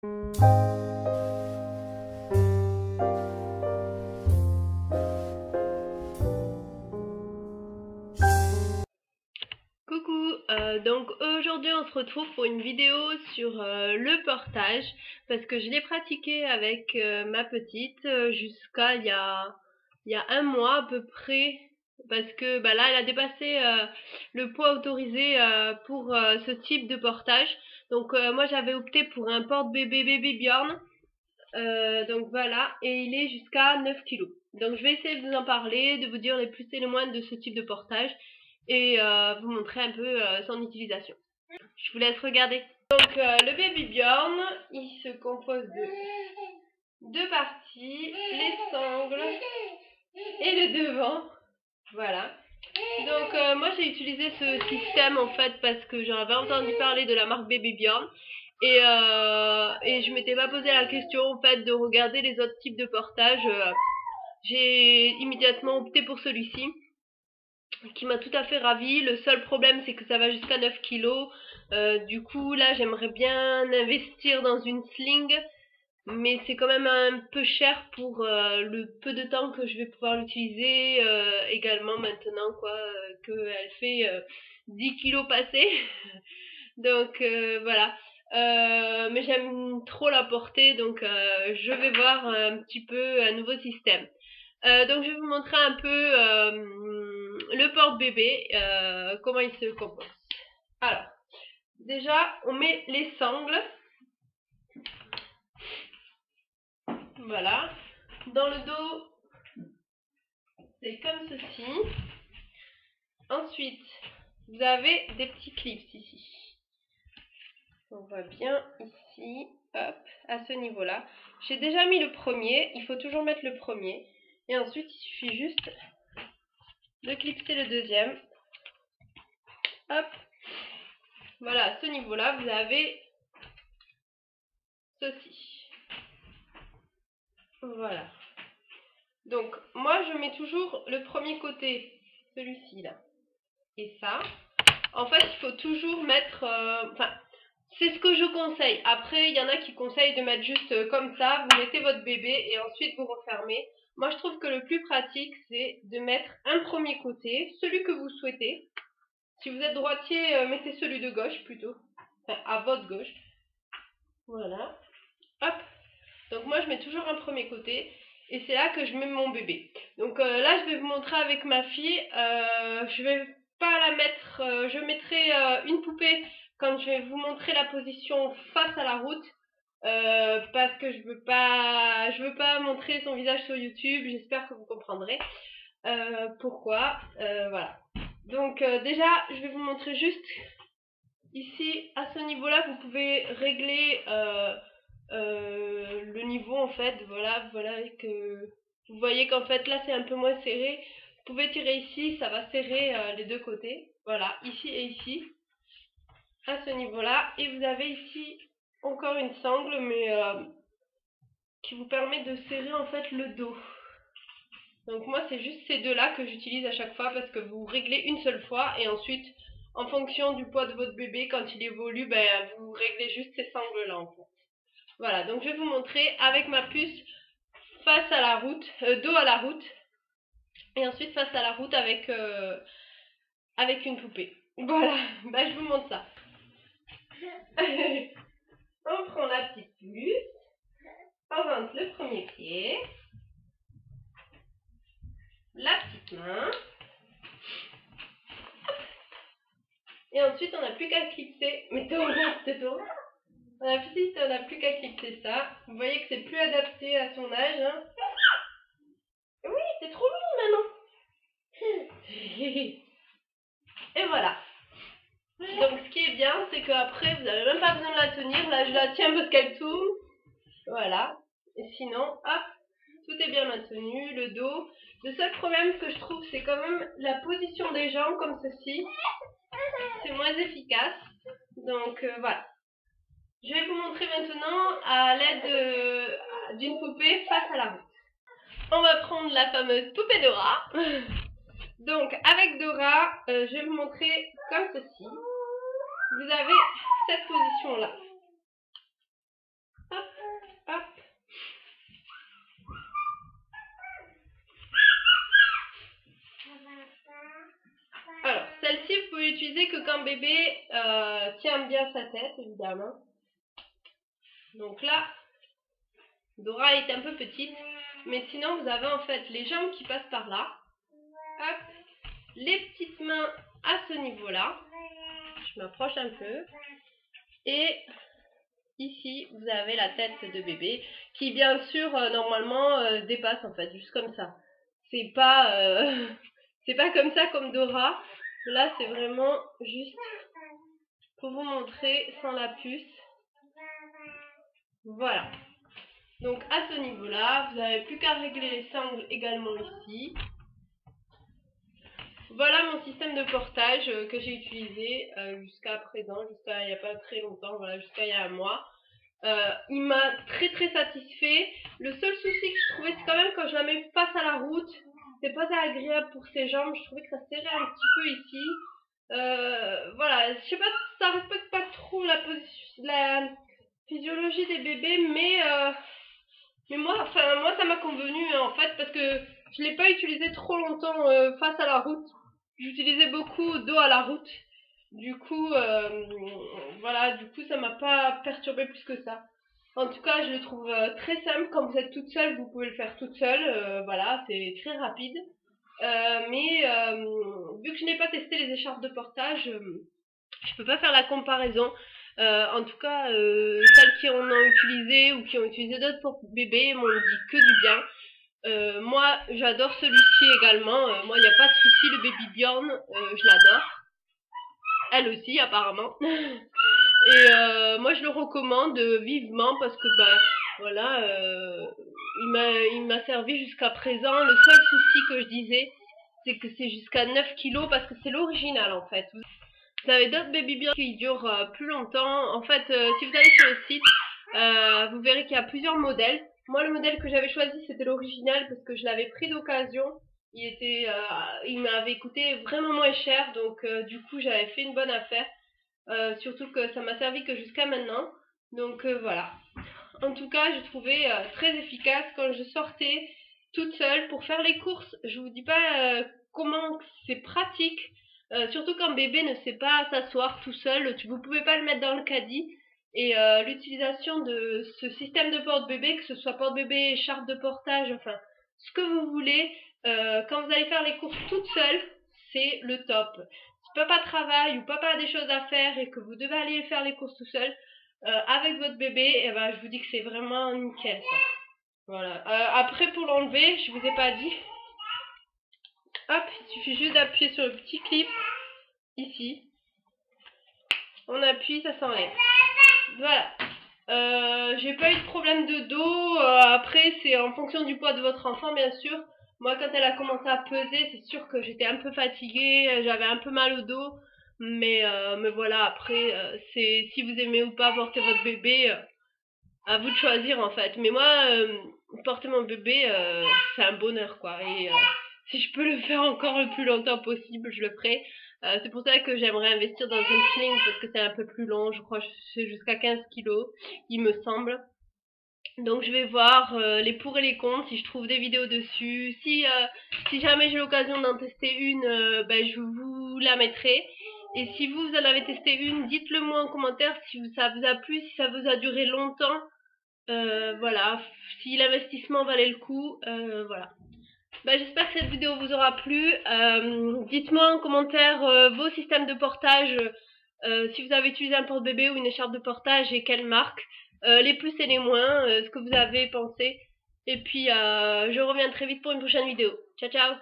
Coucou, donc aujourd'hui on se retrouve pour une vidéo sur le portage parce que je l'ai pratiqué avec ma petite jusqu'à il y a un mois à peu près, parce que là elle a dépassé le poids autorisé pour ce type de portage. Donc moi j'avais opté pour un porte-bébé Baby Bjorn, donc voilà, et il est jusqu'à 9 kg. Donc je vais essayer de vous en parler, de vous dire les plus et les moins de ce type de portage et vous montrer un peu son utilisation. Je vous laisse regarder. Donc le Baby Bjorn, il se compose de deux parties, les sangles et le devant. Voilà. Donc moi j'ai utilisé ce système en fait parce que j'en avais entendu parler de la marque Baby Bjorn et je m'étais pas posé la question en fait de regarder les autres types de portage. J'ai immédiatement opté pour celui-ci, qui m'a tout à fait ravie. Le seul problème c'est que ça va jusqu'à 9 kg. Du coup là j'aimerais bien investir dans une sling, mais c'est quand même un peu cher pour le peu de temps que je vais pouvoir l'utiliser également maintenant quoi, qu'elle fait 10 kg passés. Donc voilà. Mais j'aime trop la porter, donc je vais voir un petit peu un nouveau système. Donc je vais vous montrer un peu le porte-bébé, comment il se compose. Alors, déjà on met les sangles. Voilà. Dans le dos, c'est comme ceci. Ensuite, vous avez des petits clips ici. On voit bien ici, hop, à ce niveau-là. J'ai déjà mis le premier, il faut toujours mettre le premier. Et ensuite, il suffit juste de clipser le deuxième. Hop. Voilà, à ce niveau-là, vous avez ceci. Voilà. Donc, moi, je mets toujours le premier côté, celui-ci, là. Et ça. En fait, il faut toujours mettre... c'est ce que je conseille. Après, il y en a qui conseillent de mettre juste comme ça. Vous mettez votre bébé et ensuite vous refermez. Moi, je trouve que le plus pratique, c'est de mettre un premier côté, celui que vous souhaitez. Si vous êtes droitier, mettez celui de gauche plutôt. Enfin, à votre gauche. Voilà. Hop. Donc moi, je mets toujours un premier côté. Et c'est là que je mets mon bébé. Donc là, je vais vous montrer avec ma fille. Je vais pas la mettre... je mettrai une poupée quand je vais vous montrer la position face à la route. Parce que je veux pas montrer son visage sur YouTube. J'espère que vous comprendrez pourquoi. Voilà. Donc déjà, je vais vous montrer juste ici, à ce niveau-là, vous pouvez régler le niveau en fait. Voilà que vous voyez qu'en fait là c'est un peu moins serré. Vous pouvez tirer ici, ça va serrer les deux côtés. Voilà, ici et ici, à ce niveau-là. Et vous avez ici encore une sangle, mais qui vous permet de serrer en fait le dos. Donc moi c'est juste ces deux-là que j'utilise à chaque fois parce que vous réglez une seule fois et ensuite en fonction du poids de votre bébé, quand il évolue, vous réglez juste ces sangles-là en fait. Voilà, donc je vais vous montrer avec ma puce face à la route, dos à la route, et ensuite face à la route avec une poupée. Voilà, je vous montre ça. On prend la petite puce, on rentre le premier pied, la petite main, et ensuite on n'a plus qu'à clipser. Mais tourne, tourne. On n'a plus qu'à clipser ça. Vous voyez que c'est plus adapté à son âge. Hein. Oui, c'est trop mignon maintenant. Et voilà. Donc ce qui est bien, c'est qu'après, vous n'avez même pas besoin de la tenir. Là, je la tiens parce qu'elle tourne. Voilà. Et sinon, hop, tout est bien maintenu. Le dos. Le seul problème que je trouve, c'est quand même la position des jambes comme ceci. C'est moins efficace. Donc voilà. Je vais vous montrer maintenant à l'aide d'une poupée face à la route. On va prendre la fameuse poupée Dora. Donc avec Dora, je vais vous montrer comme ceci. Vous avez cette position là. Hop. l'utiliser que quand bébé tient bien sa tête, évidemment. Donc là, Dora est un peu petite, mais sinon vous avez en fait les jambes qui passent par là. Hop, les petites mains à ce niveau-là. Je m'approche un peu. Et ici, vous avez la tête de bébé qui, bien sûr, normalement dépasse en fait, juste comme ça. C'est pas, c'est pas comme ça comme Dora. Là, c'est vraiment juste pour vous montrer sans la puce. Voilà. Donc à ce niveau-là, vous n'avez plus qu'à régler les sangles également ici. Voilà mon système de portage que j'ai utilisé jusqu'à présent, jusqu'à il n'y a pas très longtemps, voilà, jusqu'à il y a un mois. Il m'a très satisfait. Le seul souci que je trouvais, c'est quand même quand je la mets face à la route, c'est pas agréable pour ses jambes. Je trouvais que ça serrait un petit peu ici. Voilà, je sais pas, ça respecte pas trop la physiologie des bébés, mais moi ça m'a convenu hein, en fait, parce que je l'ai pas utilisé trop longtemps face à la route. J'utilisais beaucoup dos à la route. Du coup, voilà, du coup ça m'a pas perturbé plus que ça. En tout cas, je le trouve très simple. Quand vous êtes toute seule, vous pouvez le faire toute seule. Voilà, c'est très rapide. Mais vu que je n'ai pas testé les écharpes de portage, je peux pas faire la comparaison. En tout cas, celles qui en ont utilisé ou qui ont utilisé d'autres pour bébés m'ont dit que du bien. Moi, j'adore celui-ci également. Moi, il n'y a pas de souci. Le Baby Bjorn, je l'adore. Elle aussi, apparemment. Et moi, je le recommande vivement parce que, bah, voilà, il m'a servi jusqu'à présent. Le seul souci que je disais, c'est que c'est jusqu'à 9 kilos parce que c'est l'original, en fait. Vous avez d'autres Baby Bjorn qui durent plus longtemps. En fait, si vous allez sur le site, vous verrez qu'il y a plusieurs modèles. Moi, le modèle que j'avais choisi, c'était l'original parce que je l'avais pris d'occasion. Il m'avait coûté vraiment moins cher, donc du coup, j'avais fait une bonne affaire. Surtout que ça m'a servi que jusqu'à maintenant. Donc voilà. En tout cas, j'ai trouvé très efficace quand je sortais toute seule pour faire les courses. Je vous dis pas comment c'est pratique. Surtout quand bébé ne sait pas s'asseoir tout seul, vous pouvez pas le mettre dans le caddie. Et l'utilisation de ce système de porte-bébé, que ce soit porte-bébé, écharpe de portage, enfin, ce que vous voulez, quand vous allez faire les courses toute seule, c'est le top. Si papa travaille ou papa a des choses à faire et que vous devez aller faire les courses tout seul, avec votre bébé, eh ben, je vous dis que c'est vraiment nickel, ça. Voilà. Après, pour l'enlever, je vous ai pas dit. Hop, il suffit juste d'appuyer sur le petit clip, ici. On appuie, ça s'enlève. Voilà. J'ai pas eu de problème de dos. Après, c'est en fonction du poids de votre enfant, bien sûr. Moi, quand elle a commencé à peser, c'est sûr que j'étais un peu fatiguée, j'avais un peu mal au dos. Mais voilà, après, c'est si vous aimez ou pas porter votre bébé, à vous de choisir en fait. Mais moi, porter mon bébé, c'est un bonheur quoi. Et si je peux le faire encore le plus longtemps possible, je le ferai. C'est pour ça que j'aimerais investir dans une sling parce que c'est un peu plus long. Je crois que c'est jusqu'à 15 kilos, il me semble. Donc je vais voir les pour et les contre, si je trouve des vidéos dessus. Si jamais j'ai l'occasion d'en tester une, ben, je vous la mettrai. Et si vous en avez testé une, dites-le moi en commentaire si ça vous a plu, si ça vous a duré longtemps. Voilà, si l'investissement valait le coup, voilà. Bah, j'espère que cette vidéo vous aura plu. Dites-moi en commentaire vos systèmes de portage, si vous avez utilisé un porte-bébé ou une écharpe de portage et quelle marque, les plus et les moins, ce que vous avez pensé. Et puis je reviens très vite pour une prochaine vidéo. Ciao ciao.